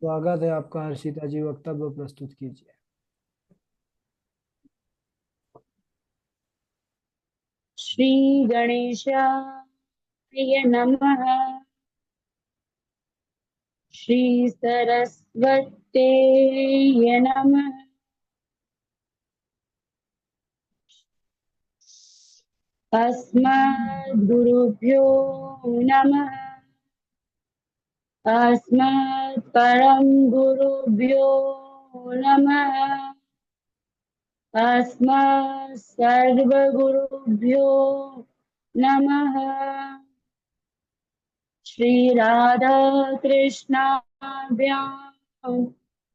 स्वागत है आपका हर्षिता जी, वक्तव्य प्रस्तुत कीजिए। श्री गणेशाय नमः। श्री सरस्वते नमः। अस्मद्गुरुभ्यो नमः। अस्मत् परम गुरुभ्यो नमः। अस्मत् सर्वगुरुभ्यो नमः। श्री राधा कृष्णाभ्यां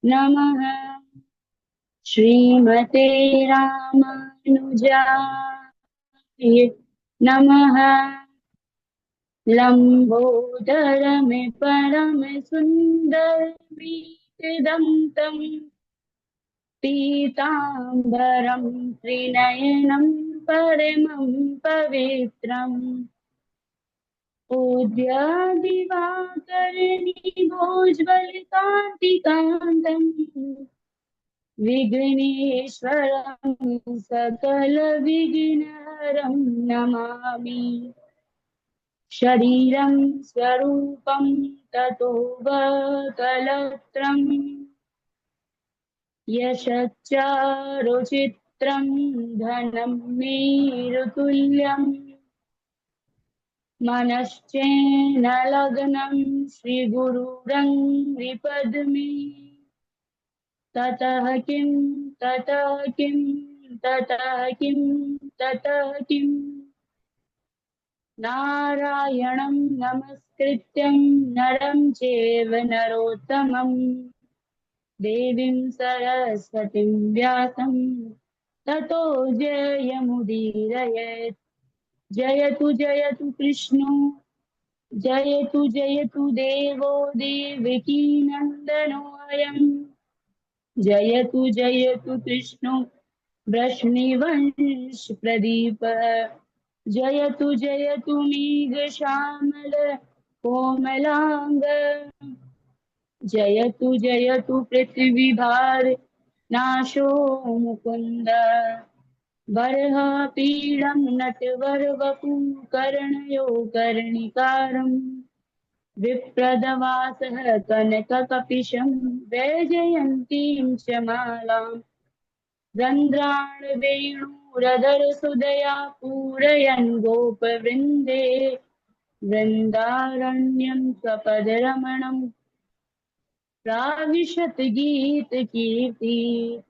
नमः। श्रीमते रामानुजाय नमः। लंबोदर में परम सुंदर मीतदंतम पीतांबरम त्रिनयनम परमं पवित्रम पूज्य दिवाकरणी भोज्वलकान्तिकान्तम् विघ्नेश्वरं सकलविघ्नहरं नमामि। शरीरं स्वरूपं ततो वकलत्रम् यशच्चारुचित्रं धनं मेरुतुल्यम् मनश्चेन लग्नं श्रीगुरुरङ्घ्रिपद्मे ततः किं ततः किं ततः किं ततः किं नारायणं नमस्कृत्यं नरं चैव नरोत्तमं देवीं सरस्वतीं व्यासं ततो जयमुदीरयेत्। जयतु कृष्णो जयतु देवो देवकी नन्दनोऽयम्। जयतु कृष्णो वृष्णिवंश प्रदीपः। जयतु मेघश्यामल कोमलांग। जयतु पृथ्वीभार नाशो मुकुंद। बर्हापीडं नटवरवपुः कर्णयो कर्णिकारम् विप्रदवासः कनककपिशं वैजयन्तीं च मालाम् रन्ध्राणवेणुरधरसुदया पूरयन् गोपवृन्दे वृन्दारण्यं स्वपदरमणं प्राविशत् गीतकीर्ति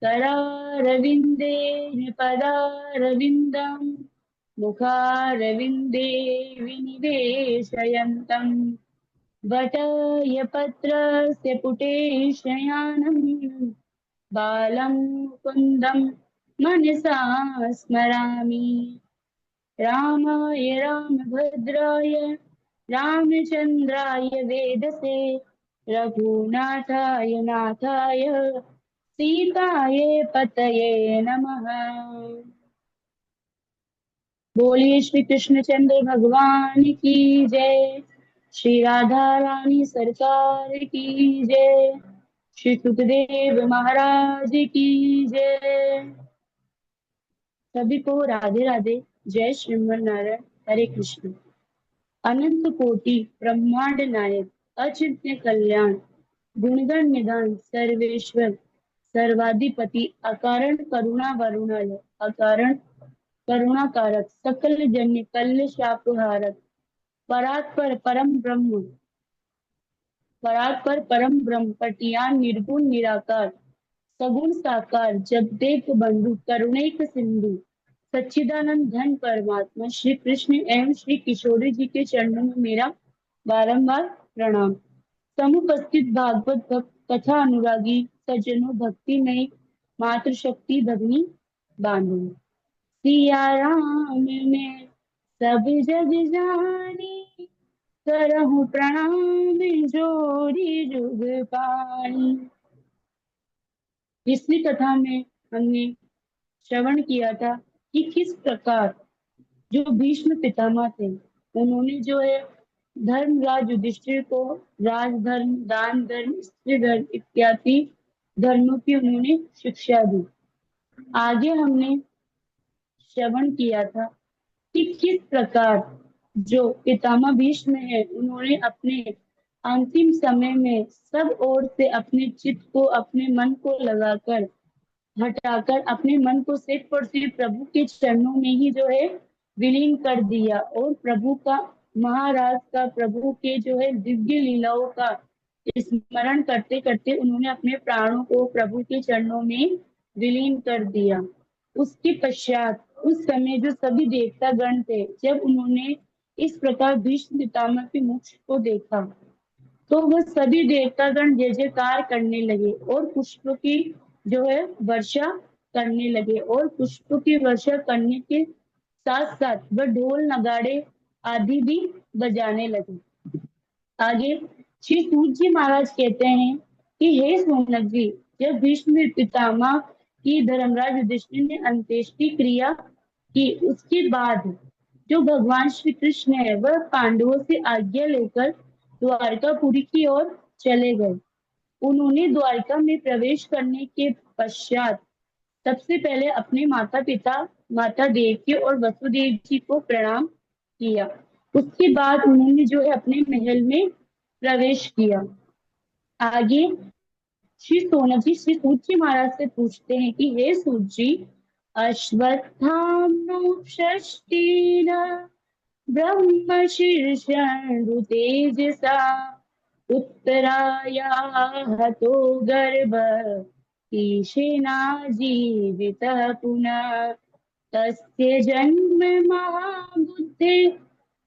करारविन्देन पदारविन्दम् मुखारविन्दे विनिवेशयन्तम् वटयपत्रस्य पुटे शयानम् बालं मुकुन्दं मनसा स्मरामि। रामाय रामभद्राय रामचन्द्राय वेदसे रघुनाथाय नाथाय सीताय पतये नमः। बोलिए श्री कृष्णचंद्र भगवान की जय। श्री राधा रानी सरकार की जय। श्री सुखदेव महाराज की जय। सभी को राधे राधे। जय श्रीमन नारायण। हरे कृष्ण। अनंत कोटि ब्रह्मांड नायक अचिंत्य कल्याण गुणगण निधान सर्वेश्वर सर्वाधिपति अकारण करुणा वरुणालय अकारण करुणाकारक सकल जन्य कल्य शापहारक परात्पर परम ब्रह्म परात्पर परम ब्रह्म पटियान निर्गुण निराकार सगुण साकार जगदेक बंधु करुणैक सिंधु सच्चिदानंद घन परमात्मा श्री कृष्ण एवं श्री किशोरी जी के चरणों में मेरा बारंबार प्रणाम। समुपस्थित भागवत भक्त कथा अनुरागी सज्जनों भक्ति में मातृशक्ति भगनी बांधो। सिया राम में सब जग जानी करहु प्रणाम जोड़ी जुग पानी। पिछली कथा में हमने श्रवण किया था कि किस प्रकार जो भीष्म पितामह थे उन्होंने जो है धर्मराज युधिष्ठिर को राजधर्म, दान धर्म, स्त्री धर्म इत्यादि धर्मों की उन्होंने शिक्षा दी। आगे हमने श्रवण किया था कि किस प्रकार जो पितामह भीष्म है उन्होंने अपने अंतिम समय में सब ओर से अपने चित्त को, अपने मन को लगाकर, हटाकर अपने मन को सिर्फ और सिर्फ प्रभु के चरणों में ही जो है विलीन कर दिया, और प्रभु का, महाराज का, प्रभु के जो है दिव्य लीलाओं का स्मरण करते करते उन्होंने अपने प्राणों को प्रभु के चरणों में विलीन कर दिया। उसके पश्चात उस समय जो सभी देवता गण थे, जब उन्होंने इस प्रकार भीष्म पितामह के मुख को देखा, तो वह सभी देवतागण जय जयकार करने लगे और पुष्पों की जो है वर्षा करने लगे, और पुष्पों की वर्षा करने के साथ साथ वह ढोल नगाड़े आदि भी बजाने लगे। आगे श्री सूत जी महाराज कहते हैं कि हे सोनक जी, जब भीष्म पितामह की धर्मराज युधिष्ठिर ने अंत्येष्टि क्रिया की, उसके बाद जो भगवान श्री कृष्ण है वह पांडवों से आज्ञा लेकर द्वारकापुरी की ओर चले गए। उन्होंने द्वारका में प्रवेश करने के पश्चात सबसे पहले अपने माता पिता, माता देवकी और वसुदेव जी को प्रणाम किया। उसके बाद उन्होंने जो है अपने महल में प्रवेश किया। आगे श्री सोनक जी श्री सूत जी महाराज से पूछते हैं कि हे सूत जी, अश्वत्थाम्नो षष्ठीन ब्रह्म शीर्षं तेजसा उत्तराया हतो गर्भ ईशेना जीवितः पुनः तस्य जन्म महाबुद्धे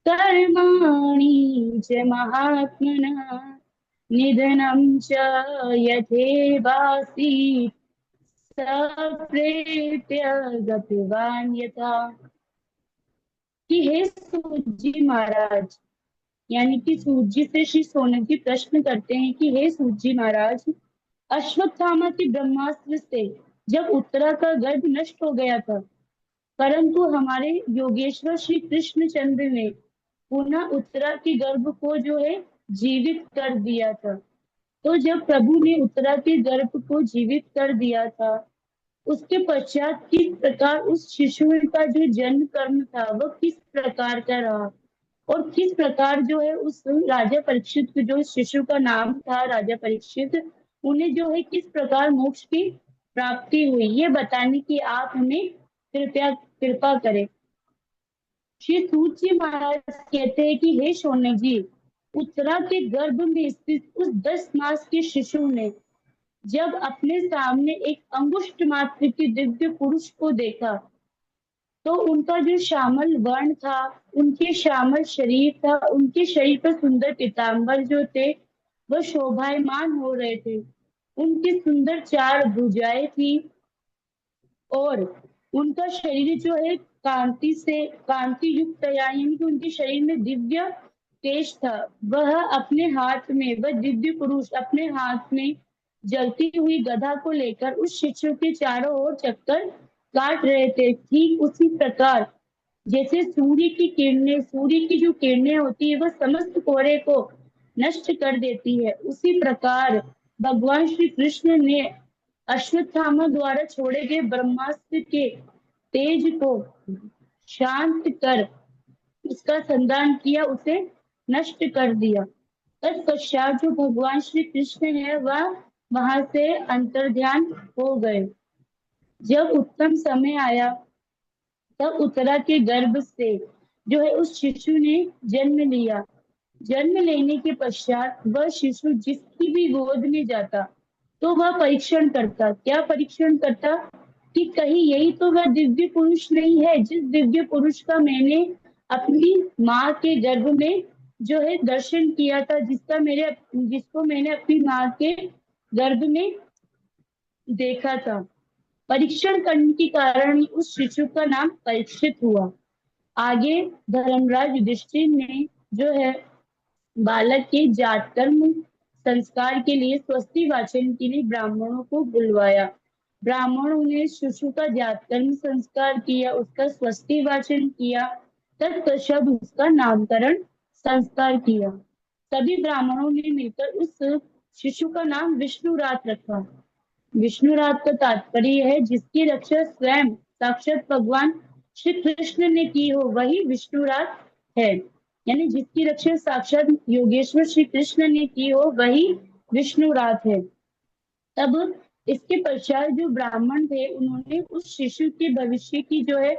कर्माणि च महात्मनः निधनं च यथेवासीत् सप्रेत्य गतवान् यथा। कि हे सूत जी महाराज, यानी कि सूत जी से श्री सोनक जी प्रश्न करते हैं कि हे सूत जी महाराज, अश्वत्थामा के ब्रह्मास्त्र से जब उत्तरा का गर्भ नष्ट हो गया था, परंतु हमारे योगेश्वर श्री कृष्णचंद्र ने पुनः उत्तरा के गर्भ को जो है जीवित कर दिया था। तो जब प्रभु ने उत्तरा के गर्भ को जीवित कर दिया था, उसके पश्चात किस प्रकार उस शिशु का जो जन्म कर्म था वह किस प्रकार का रहा, और किस प्रकार जो है उस राजा परीक्षित, जो शिशु का नाम था राजा परीक्षित, उन्हें जो है किस प्रकार मोक्ष की प्राप्ति हुई, ये बताने की आप हमें कृपा करें। श्री सूत जी महाराज कहते हैं कि हे शौनक जी, उत्तरा के गर्भ में स्थित उस 10 मास के शिशु ने जब अपने सामने एक अंगुष्ठ मात्र के दिव्य पुरुष को देखा, तो उनका जो श्यामल वर्ण था, उनके श्यामल शरीर था, उनके शरीर पर सुंदर पीताम्बर जो थे वह शोभायमान हो रहे थे। उनकी सुंदर 4 भुजाएं थी और उनका शरीर जो है कांति युक्त, यानी कि उनके शरीर में दिव्य तेज था। वह अपने हाथ में, वह दिव्य पुरुष अपने हाथ में जलती हुई गदा को लेकर उस शिशु के चारों ओर चक्कर काट रहे थे। ठीक उसी प्रकार जैसे सूर्य की जो किरणें होती है वह समस्त कोहरे को नष्ट कर देती है, उसी प्रकार भगवान श्री कृष्ण ने अश्वत्थामा द्वारा छोड़े गए ब्रह्मास्त्र के तेज को शांत कर उसका संधान किया, उसे नष्ट कर दिया। तत्पश्चात जो भगवान श्री कृष्ण है वह वहां से अंतर्ध्यान हो गए। जब उत्तम समय आया तब उत्तरा के गर्भ से जो है उस शिशु ने जन्म लिया। जन्म लेने के पश्चात वह शिशु जिसकी भी गोद में जाता तो वह परीक्षण करता। क्या परीक्षण करता? कि कहीं यही तो वह दिव्य पुरुष नहीं है जिस दिव्य पुरुष का मैंने अपनी माँ के गर्भ में जो है दर्शन किया था, जिसको मैंने अपनी माँ के गर्भ में देखा था। परीक्षण करने के कारण उस शिशु का नाम परीक्षित हुआ। आगे धर्मराज युधिष्ठिर ने जो है बालक के जातकर्म संस्कार के लिए स्वस्ति वाचन के लिए ब्राह्मणों को बुलवाया। ब्राह्मणों ने शिशु का जातकर्म संस्कार किया, उसका स्वस्ति वाचन किया, तत्पश्चात उसका नामकरण संस्कार किया। सभी ब्राह्मणों ने मिलकर उस शिशु का नाम विष्णुरात रखा। विष्णुरात का तात्पर्य है जिसकी रक्षा स्वयं साक्षात भगवान श्री कृष्ण ने की हो वही विष्णुरात है। यानी जिसकी रक्षा साक्षात योगेश्वर श्री कृष्ण ने की हो वही विष्णुरात है। तब इसके पश्चात जो ब्राह्मण थे उन्होंने उस शिशु के भविष्य की जो है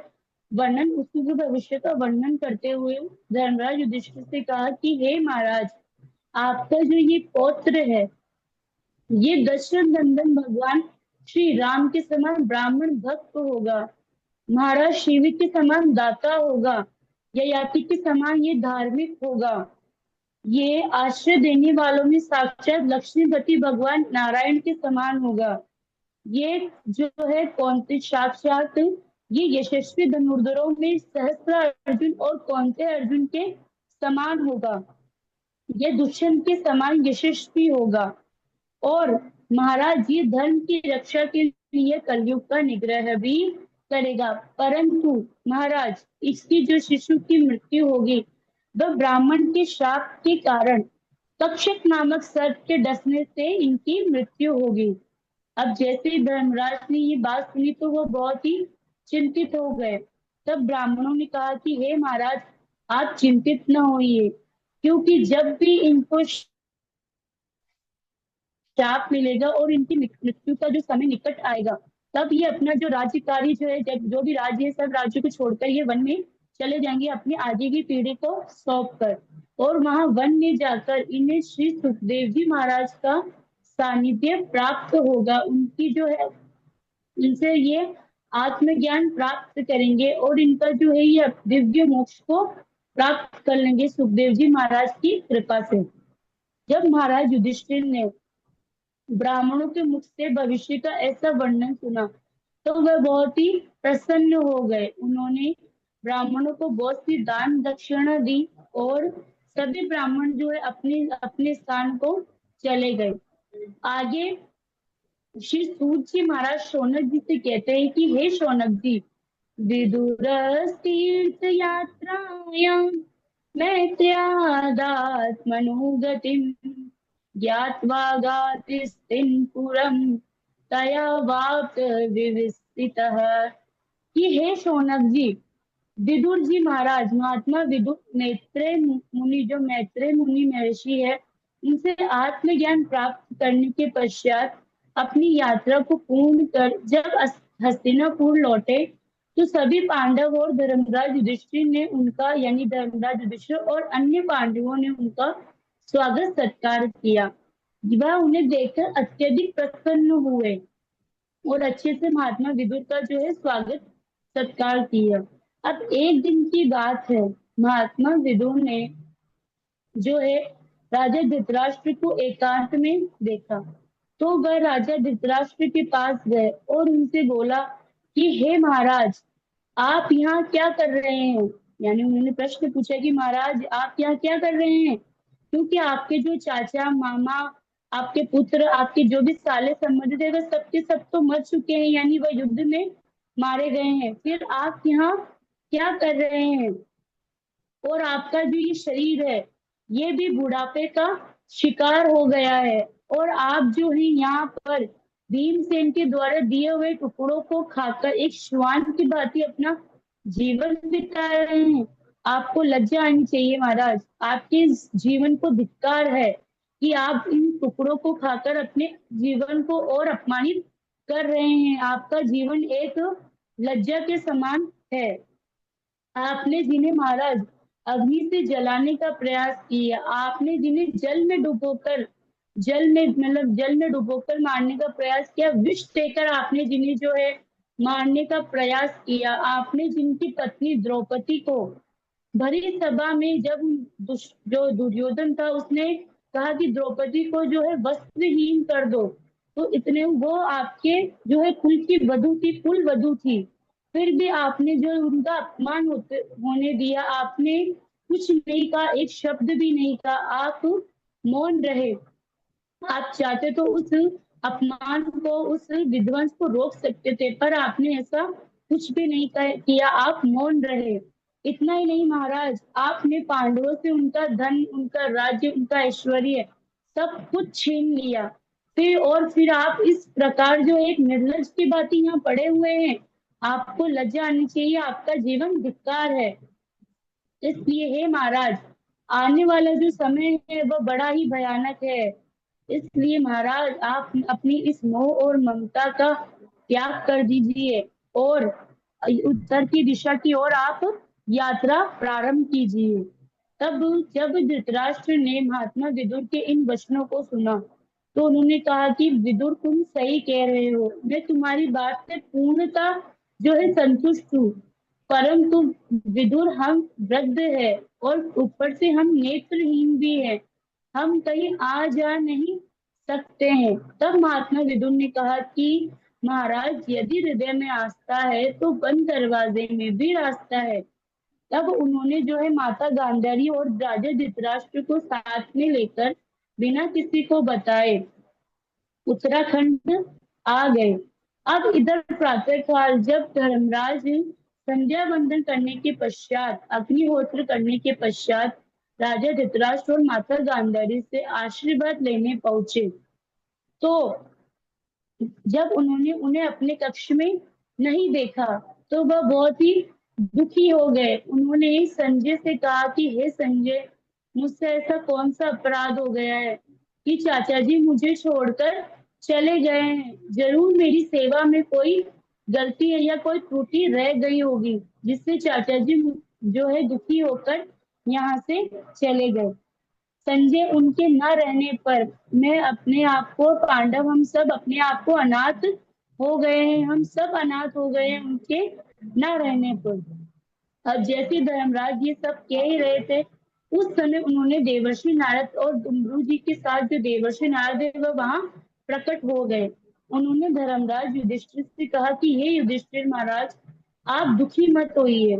वर्णन, उसके भविष्य का वर्णन करते हुए धर्मराज युधिष्ठिर से कहा कि हे महाराज, आपका जो ये पौत्र है ये दशरथ नंदन भगवान श्री राम के समान ब्राह्मण भक्त होगा, महाराज शिव के समान दाता होगा, ययाति के समान ये धार्मिक होगा, ये आश्रय देने वालों में साक्षात लक्ष्मीपति भगवान नारायण के समान होगा, ये जो है कौन साक्षात ये यशस्वी धनुर्धरों में सहस्त्र अर्जुन और कौनते अर्जुन के समान होगा, ये दुष्यंत के समान यशस्वी होगा और महाराज ये धर्म की रक्षा के लिए कलयुग का निग्रह भी करेगा। परंतु महाराज इसकी जो शिशु की मृत्यु होगी वह ब्राह्मण के शाप के कारण तक्षक नामक सर्प के डसने से इनकी मृत्यु होगी। अब जैसे ही धर्मराज ने ये बात सुनी तो वो बहुत ही चिंतित हो गए। तब ब्राह्मणों ने कहा कि हे महाराज, आप चिंतित न होइए, क्योंकि जब भी इनको श्राप मिलेगा और इनकी मृत्यु का जो समय निकट आएगा तब ये अपना जो राज्य कार्य जो है, जो भी राज्य है सब राज्य को छोड़कर ये वन में चले जाएंगे अपनी आगे की पीढ़ी को सौंप कर, और वहां वन में जाकर इन्हें श्री सुखदेव जी महाराज का सानिध्य प्राप्त होगा। उनकी जो है इनसे ये आत्मज्ञान प्राप्त करेंगे और इनका जो है ये दिव्य मोक्ष को प्राप्त कर लेंगे सुखदेव जी महाराज की कृपा से। जब महाराज युधिष्ठिर ने ब्राह्मणों के मुख से भविष्य का ऐसा वर्णन सुना तो वह बहुत ही प्रसन्न हो गए। उन्होंने ब्राह्मणों को बहुत सी दान दक्षिणा दी और सभी ब्राह्मण जो है अपने अपने स्थान को चले गए। आगे श्री सूत जी महाराज शौनक जी से कहते हैं कि हे शौनक जी, विदुर तीर्थ यात्रायां मैत्र्यादात्मनुगतिम् ज्ञात्वा गातिस्तिं पुरं तया वाप्त विविस्तितः। कि हे शौनक जी, विदुर जी महाराज, महात्मा विदुर मैत्रेय मुनि, जो मैत्रेय मुनि महर्षि है, उनसे आत्मज्ञान प्राप्त करने के पश्चात अपनी यात्रा को पूर्ण कर जब हस्तिनापुर लौटे तो सभी पांडव और धर्मराज युधिष्ठिर ने उनका, यानी धर्मराज युधिष्ठिर और अन्य पांडवों ने उनका स्वागत सत्कार किया। वह उन्हें देखकर अत्यधिक प्रसन्न हुए और अच्छे से महात्मा विदुर का जो है स्वागत सत्कार किया। अब एक दिन की बात है, महात्मा विदुर ने जो है राजा धृतराष्ट्र को एकांत में देखा तो वह राजा धृतराष्ट्र के पास गए और उनसे बोला कि हे महाराज, आप यहाँ क्या कर रहे हैं। यानी उन्होंने प्रश्न पूछा कि महाराज आप यहाँ क्या कर रहे हैं, क्योंकि आपके जो चाचा मामा, आपके पुत्र, आपके जो भी साले संबंधी थे वह सबके सब तो मर चुके हैं, यानी वह युद्ध में मारे गए हैं, फिर आप यहाँ क्या कर रहे हैं। और आपका जो ये शरीर है ये भी बुढ़ापे का शिकार हो गया है और आप जो है यहाँ पर भीमसेन के द्वारा दिए हुए टुकड़ों को खाकर एक श्वान की भांति अपना जीवन बिता रहे हैं। आपको लज्जा आनी चाहिए महाराज, आपके इस जीवन को धिक्कार है कि आप इन टुकड़ों को खाकर अपने जीवन को और अपमानित कर रहे हैं। आपका जीवन एक लज्जा के समान है। आपने जिन्हें महाराज अग्नि से जलाने का प्रयास किया, आपने जिन्हें जल में डुबोकर मारने का प्रयास किया, विष देकर आपने जिन्हें जो है मारने का प्रयास किया, आपने जिनकी पत्नी द्रौपदी को भरी सभा में जब जो दुर्योधन था उसने कहा कि द्रौपदी को जो है वस्त्रहीन कर दो, तो इतने वो आपके जो है कुल की वधु थी, कुल वधु थी, फिर भी आपने जो उनका अपमान होने दिया, आपने कुछ नहीं कहा, एक शब्द भी नहीं कहा, आप मौन रहे। आप चाहते तो उस अपमान को, उस विध्वंस को रोक सकते थे, पर आपने ऐसा कुछ भी नहीं किया, आप मौन रहे। इतना ही नहीं महाराज, आपने पांडवों से उनका धन, उनका राज्य, उनका ऐश्वर्य सब कुछ छीन लिया। फिर आप इस प्रकार जो एक निर्लज की भांति यहाँ पड़े हुए हैं। आपको लज्जा आनी चाहिए, आपका जीवन धिक्कार है। इसलिए हे महाराज, आने वाला जो समय है वह बड़ा ही भयानक है। इसलिए महाराज, आप अपनी इस मोह और ममता का त्याग कर दीजिए और उत्तर की दिशा की ओर आप यात्रा प्रारंभ कीजिए। तब जब धृतराष्ट्र ने महात्मा विदुर के इन वचनों को सुना, तो उन्होंने कहा कि विदुर, तुम सही कह रहे हो, मैं तुम्हारी बात से पूर्णतः जो है संतुष्ट हूँ। परंतु विदुर, हम वृद्ध है और ऊपर से हम नेत्रहीन भी है, हम कहीं आ जा नहीं सकते हैं। तब महात्मा विदुर ने कहा कि महाराज, यदि हृदय में आस्था है तो बंद दरवाजे में भी रास्ता है। तब उन्होंने जो है माता गांधारी और राजा धृतराष्ट्र को साथ में लेकर बिना किसी को बताए उत्तराखंड आ गए। अब इधर प्रातःकाल जब धर्मराज संध्या वंदन करने के पश्चात, अग्निहोत्र करने के पश्चात राजा धृतराष्ट्र और माता गांधारी से आशीर्वाद लेने पहुंचे, तो जब उन्होंने उन्हें अपने कक्ष में नहीं देखा तो वह बहुत ही दुखी हो गए। उन्होंने संजय से कहा कि हे संजय, मुझसे ऐसा कौन सा अपराध हो गया है कि चाचा जी मुझे छोड़कर चले गए हैं। जरूर मेरी सेवा में कोई गलती है या कोई त्रुटि रह गई होगी, जिससे चाचा जी जो है दुखी होकर यहाँ से चले गए। संजय, उनके न रहने पर मैं अपने आप को, पांडव हम सब अपने आप को अनाथ हो गए हैं, हम सब अनाथ हो गए हैं उनके न रहने पर। अब जैसे धर्मराज ये सब कह ही रहे थे, उस समय उन्होंने देवर्षि नारद और डुम्रू जी के साथ जो देवर्षि नारद है वह वहां प्रकट हो गए। उन्होंने धर्मराज युधिष्ठिर से कहा कि हे युधिष्ठिर महाराज, आप दुखी मत होइए,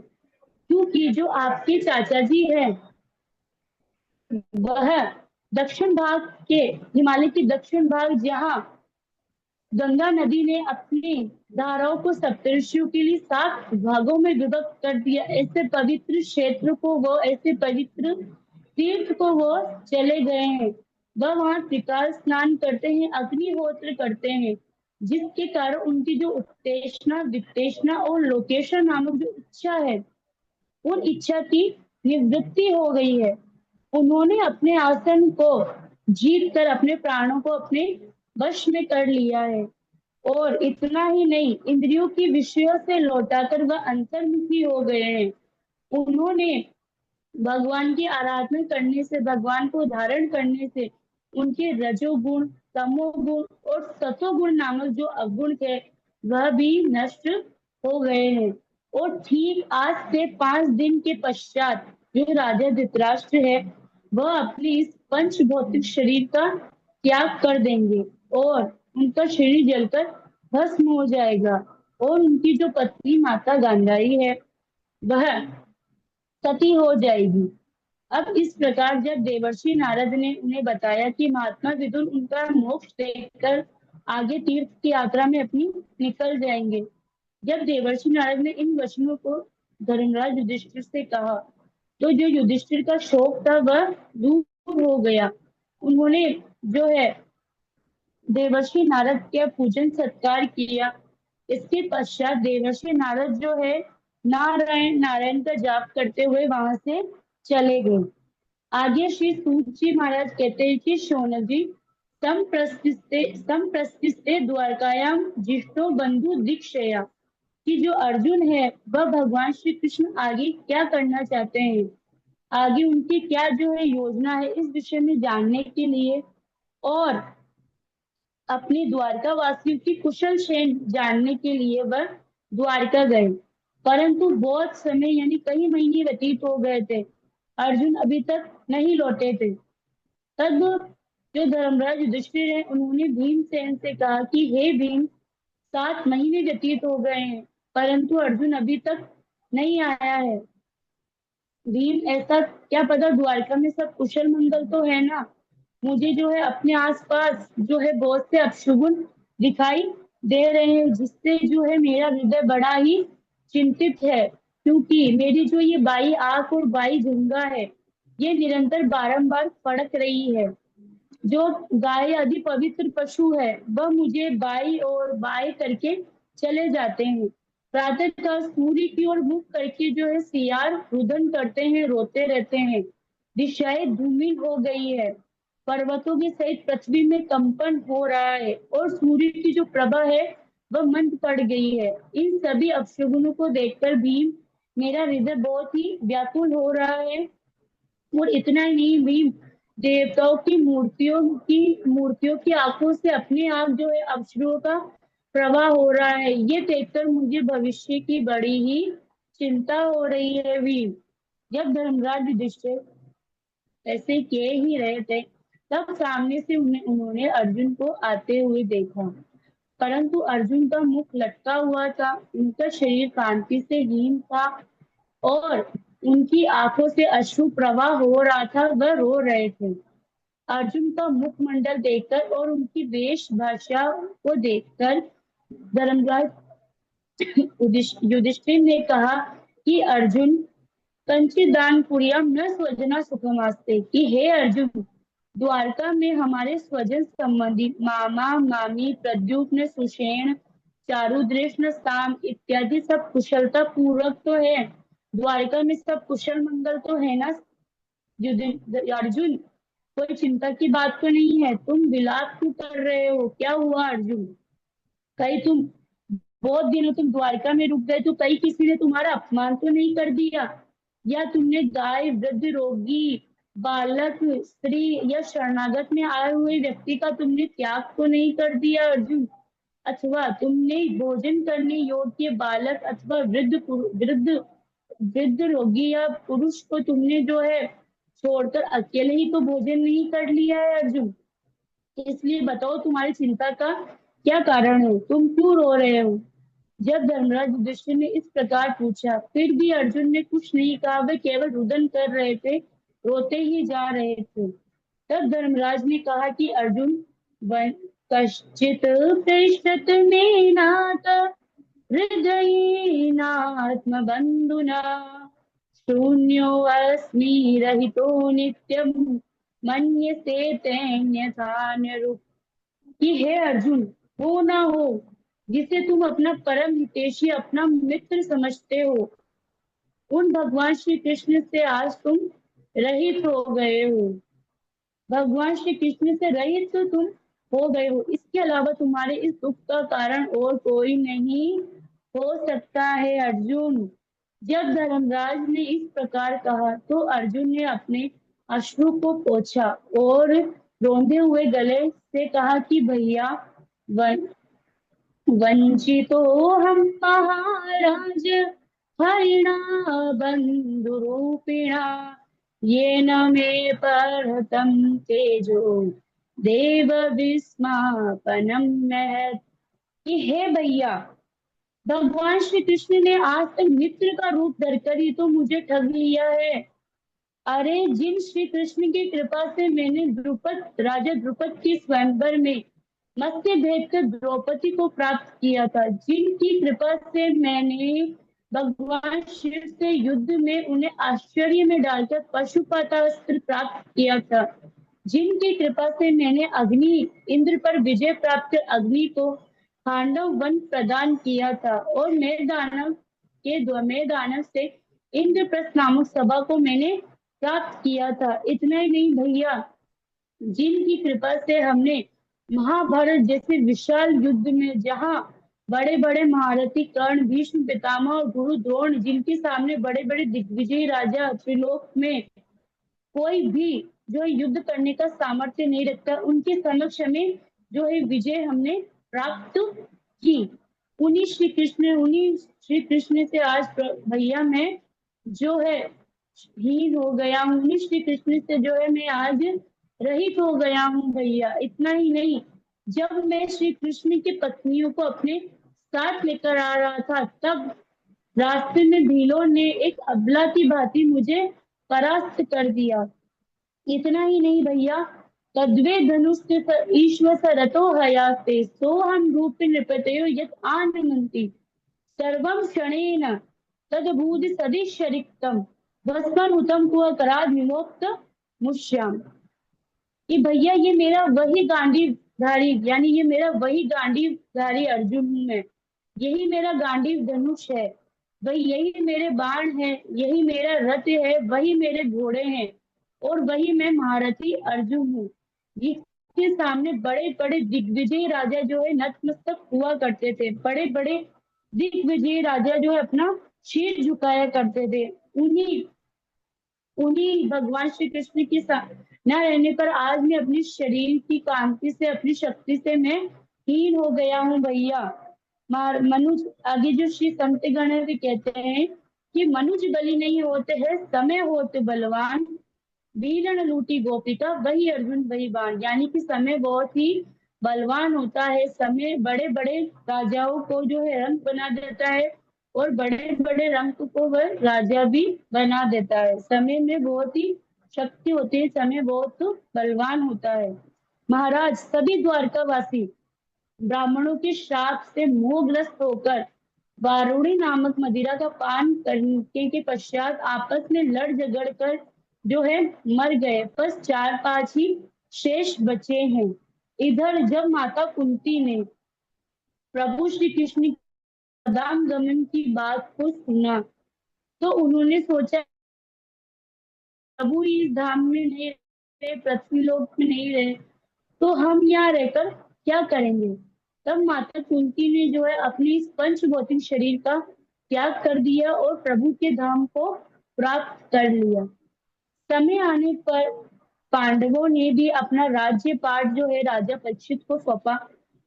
क्योंकि जो आपके चाचा जी हैं वह दक्षिण भाग के, हिमालय के दक्षिण भाग, जहाँ गंगा नदी ने अपनी धाराओं को सप्तऋषियों के लिए 7 भागों में विभक्त कर दिया, ऐसे पवित्र क्षेत्र को वो, ऐसे पवित्र तीर्थ को वो चले गए हैं। वह वहां त्रिकाल स्नान करते हैं, अग्निहोत्र करते हैं, जिसके कारण उनकी जो उत्तेजना, वित्तेषणा और लोकेशा नामक जो इच्छा है, उन इच्छा की निवृत्ति हो गई है। उन्होंने अपने आसन को जीत कर अपने प्राणों को अपने वश में कर लिया है। और इतना ही नहीं, इंद्रियों की विषयों से लौटाकर वह अंतर्मुखी हो गए हैं। उन्होंने भगवान की आराधना करने से, भगवान को धारण करने से उनके रजोगुण, तमोगुण और सतोगुण नामक जो अवगुण थे वह भी नष्ट हो गए हैं। और ठीक आज से 5 दिन के पश्चात जो राजा धृतराष्ट्र है वह अपने इस पंच भौतिक शरीर का त्याग कर देंगे और उनका शरीर जलकर भस्म हो जाएगा। और उनकी जो पत्नी माता गांधारी है वह सती हो जाएगी। अब इस प्रकार जब देवर्षि नारद ने उन्हें बताया कि महात्मा विदुर उनका मोक्ष देखकर आगे तीर्थ की यात्रा में अपनी निकल जाएंगे, जब देवर्षि नारद ने इन वचनों को धर्मराज युधिष्ठिर से कहा, तो जो युधिष्ठिर का शोक था वह दूर हो गया। उन्होंने जो है देवर्षि नारद का पूजन सत्कार किया। इसके पश्चात देवर्षि नारद जो है नारायण नारायण का जाप करते हुए वहां से चले गए। आगे श्री सूत जी महाराज कहते हैं कि शौनक जी संप्रस्थिते द्वारकायाम जिष्टो बंधु दीक्षया, कि जो अर्जुन है वह भगवान श्री कृष्ण आगे क्या करना चाहते हैं, आगे उनकी क्या जो है योजना है, इस विषय में जानने के लिए और अपने द्वारका वासियों की कुशल क्षेम जानने के लिए वह द्वारका गए। परंतु बहुत समय यानी कई महीने व्यतीत हो गए थे, अर्जुन अभी तक नहीं लौटे थे। तब जो धर्मराज युधिष्ठिर है उन्होंने भीमसेन से कहा कि हे भीम, 7 महीने व्यतीत हो गए हैं परंतु अर्जुन अभी तक नहीं आया है। भीम, ऐसा क्या पता द्वारका में सब कुशल मंगल तो है ना? मुझे जो है अपने आसपास जो है बहुत से अपशुगुन दिखाई दे रहे हैं, जिससे जो है मेरा हृदय बड़ा ही चिंतित है। क्योंकि मेरी जो ये बाई आंख और बाई जिह्वा है, ये निरंतर बारंबार फड़क रही है। जो गाय आदि पवित्र पशु है, वह मुझे बाई और बाएं करके चले जाते हैं। प्रातः काल सूर्य की ओर मुख करके जो है सियार रुदन करते हैं, रोते रहते हैं। दिशाएं धूमिल हो गई है, पर्वतों के सहित पृथ्वी में कंपन हो रहा है और सूर्य की जो प्रभा है वह मंद पड़ गई है। इन सभी अपशगुनों को देखकर भीम, मेरा हृदय बहुत ही व्याकुल हो रहा है। और इतना ही नहीं, भीम देवताओं की मूर्तियों की आंखों से अपने आप जो है अश्रुओं का प्रवाह हो रहा है। ये देखकर मुझे भविष्य की बड़ी ही चिंता हो रही है भीम। जब धर्मराज युधिष्ठिर ऐसे कह ही रहे थे, तब सामने से उन्होंने अर्जुन को आते हुए देखा। परंतु अर्जुन का मुख लटका हुआ था, उनका शरीर कांति से हीन था और उनकी आंखों से अश्रु प्रवाह हो रहा था, वह रो रहे थे। अर्जुन का मुखमंडल देखकर और उनकी वेशभूषा को देखकर धर्मराज युधिष्ठिर ने कहा कि अर्जुन, कंचिदान पुरियम न स्वजना सुखमास्ते, कि हे अर्जुन, द्वारका में हमारे स्वजन संबंधी मामा मामी प्रद्युम्न सुषेण चारुदृष्ण साम इत्यादि सब कुशलता पूर्वक तो है। द्वारका में सब कुशल मंगल तो है ना अर्जुन? कोई चिंता की बात तो नहीं है। तुम विलाप क्यों कर रहे हो? क्या हुआ अर्जुन? कहीं तुम बहुत दिनों तुम द्वारका में रुक गए तो कहीं किसी ने तुम्हारा अपमान तो नहीं कर दिया? या तुमने गाय वृद्ध रोगी बालक स्त्री या शरणागत में आए हुए व्यक्ति का तुमने त्याग तो नहीं कर दिया अर्जुन? अथवा तुमने भोजन करने योग्य बालक अथवा वृद्ध वृद्ध रोगी या पुरुष को तुमने जो है छोड़कर अकेले ही तो भोजन नहीं कर लिया है अर्जुन? इसलिए बताओ, तुम्हारी चिंता का क्या कारण है? तुम क्यों रो रहे हो? जब धर्मराज युधिष्ठिर ने इस प्रकार पूछा, फिर भी अर्जुन ने कुछ नहीं कहा। वे केवल रुदन कर रहे थे, रोते ही जा रहे थे। तब धर्मराज ने कहा कि अर्जुन, कश्चित पृष्ठत मे नाथ हृदयेनात्म बंधुना शून्यो अस्मि रहितो नित्यम मन्यसे तैन्यथान्यरूप, कि हे अर्जुन, हो ना हो जिसे तुम अपना परम हितैषी अपना मित्र समझते हो, उन भगवान श्री कृष्ण से आज तुम रहित हो गए हो। भगवान श्री कृष्ण से रहित तो तुम हो गए हो। इसके अलावा तुम्हारे इस दुख का कारण और कोई नहीं हो सकता है अर्जुन। जब धर्मराज ने इस प्रकार कहा तो अर्जुन ने अपने अश्रु को पोंछा और रोंदे हुए गले से कहा कि भैया, वंचितो हम महाराज हरिणा बंधुरूपिणा येन मे परहतं तेजो देव विस्मापनम महत्, कि हे भैया, भगवान श्री कृष्ण ने आज तक मित्र का रूप धरकर ही तो मुझे ठग लिया है। अरे, जिन श्री कृष्ण की कृपा से मैंने राजा द्रुपद की स्वयंवर में मत्स्य भेद कर द्रौपदी को प्राप्त किया था, जिनकी कृपा से मैंने भगवान शिव से युद्ध में उन्हें आश्चर्य में डालकर पशुपतास्त्र प्राप्त किया था, जिनकी कृपा से मैंने अग्नि इंद्र पर विजय प्राप्त कर अग्नि को खांडव वन प्रदान किया था, और मैं दानव से इंद्रप्रस्थ नामक सभा को मैंने प्राप्त किया था। इतना ही नहीं भैया, जिनकी कृपा से हमने महाभारत जैसे विशाल युद्ध में, जहां बड़े बड़े महारथी कर्ण, भीष्म पितामह और गुरु द्रोण, जिनके सामने बड़े बड़े दिग्विजयी राजा त्रिलोक में कोई भी जो है युद्ध करने का सामर्थ्य नहीं रखता, उनके समक्ष हमें जो है विजय हमने प्राप्त की। उन्हीं श्री कृष्ण से आज भैया मैं जो है हीन हो गया हूँ। उन्हीं श्री कृष्ण से जो है मैं आज रहित हो गया हूँ भैया। इतना ही नहीं, जब मैं श्री कृष्ण की पत्नियों को अपने साथ लेकर आ रहा था, तब रास्ते में भीलों ने एक अबला की भांति मुझे परास्त कर दिया। इतना ही नहीं भैया, तद्वे धनुष ईश्वर सरतो हयास्ते सोहम रूप नृपतयो यत आनमंति सर्वम क्षणेन तदभूत सदिश रिक्तम भस्मनुतम अपराध विमुक्त मुष्याम। कि भैया ये मेरा वही गांडीवधारी, यानी ये मेरा वही गांडीवधारी अर्जुन हूं मैं। यही मेरा गांडीव धनुष है, वही यही मेरे बाण है, यही मेरा रथ है, वही मेरे घोड़े हैं, और वही मैं महारथी अर्जुन हूँ, जिसके सामने बड़े बड़े दिग्विजय राजा जो है नतमस्तक हुआ करते थे। बड़े बड़े दिग्विजय राजा जो है अपना शीर झुकाया करते थे। उन्हीं उन्हीं भगवान श्री कृष्ण की न रहने पर आज मैं अपनी शरीर की कांति से, अपनी शक्ति से मैं हीन हो गया हूँ भैया। मनुज आगे जो श्री संत गण है वे कहते हैं कि मनुज बलि नहीं होते हैं, समय होते बलवान, बीरण लूटी गोपिका वही अर्जुन वही बाण। यानी कि समय बहुत ही बलवान होता है। समय बड़े बड़े राजाओं को जो है रंक बना देता है, और बड़े बड़े रंक को वह राजा भी बना देता है। समय में बहुत ही शक्ति होती है, समय बहुत बलवान होता है। महाराज सभी द्वारकावासी ब्राह्मणों के श्राप से मोहग्रस्त होकर वारुणी नामक मदिरा का पान करने के पश्चात आपस में लड़ झगड़ कर जो है मर गए। बस 4-5 ही शेष बचे हैं। इधर जब माता कुंती ने प्रभु श्री कृष्ण की धाम गमन की बात को सुना, तो उन्होंने सोचा प्रभु इस धाम में नहीं रहे, पृथ्वी लोक में नहीं रहे, तो हम यहाँ रहकर क्या करेंगे। तब माता कुंती ने जो है अपने इस पंच भौतिक शरीर का त्याग कर दिया और प्रभु के धाम को प्राप्त कर लिया। समय आने पर पांडवों ने भी अपना राज्य पाठ जो है राजा परीक्षित को सौंपा,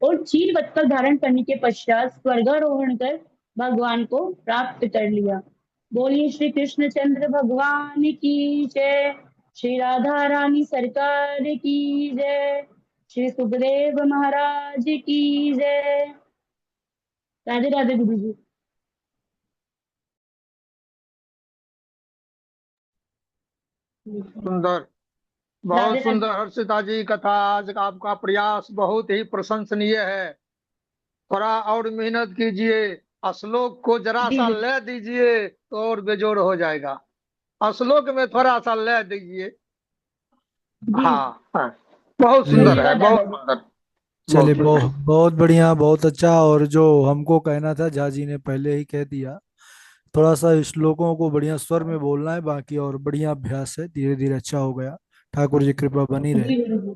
और चीर वत्सल धारण करने के पश्चात स्वर्गारोहण कर भगवान को प्राप्त कर लिया। बोलिए श्री कृष्णचंद्र भगवान की जय, श्री राधा रानी सरकार की जय, श्री सुखदेव महाराज की जय। राधे राधे गुरु जी। सुंदर, बहुत राधे राधे। सुंदर हर्षिता जी कथा। आज का आपका प्रयास बहुत ही प्रशंसनीय है। थोड़ा और मेहनत कीजिए, श्लोक को जरा जी सा जी ले दीजिए तो और बेजोड़ हो जाएगा। श्लोक में थोड़ा सा ले दीजिए। जी। हाँ हाँ, बहुत सुंदर है, चलिए धन्यवाद बहुत दादाजी। सुंदर, चलिए, बहुत सुंदर। बहुत बहुत बढ़िया, बहुत अच्छा। और जो हमको कहना था झा जी ने पहले ही कह दिया। थोड़ा सा श्लोकों को बढ़िया स्वर में बोलना है, बाकी और बढ़िया अभ्यास है, धीरे धीरे अच्छा हो गया। ठाकुर जी कृपा बनी जी रहे। गुरु जी।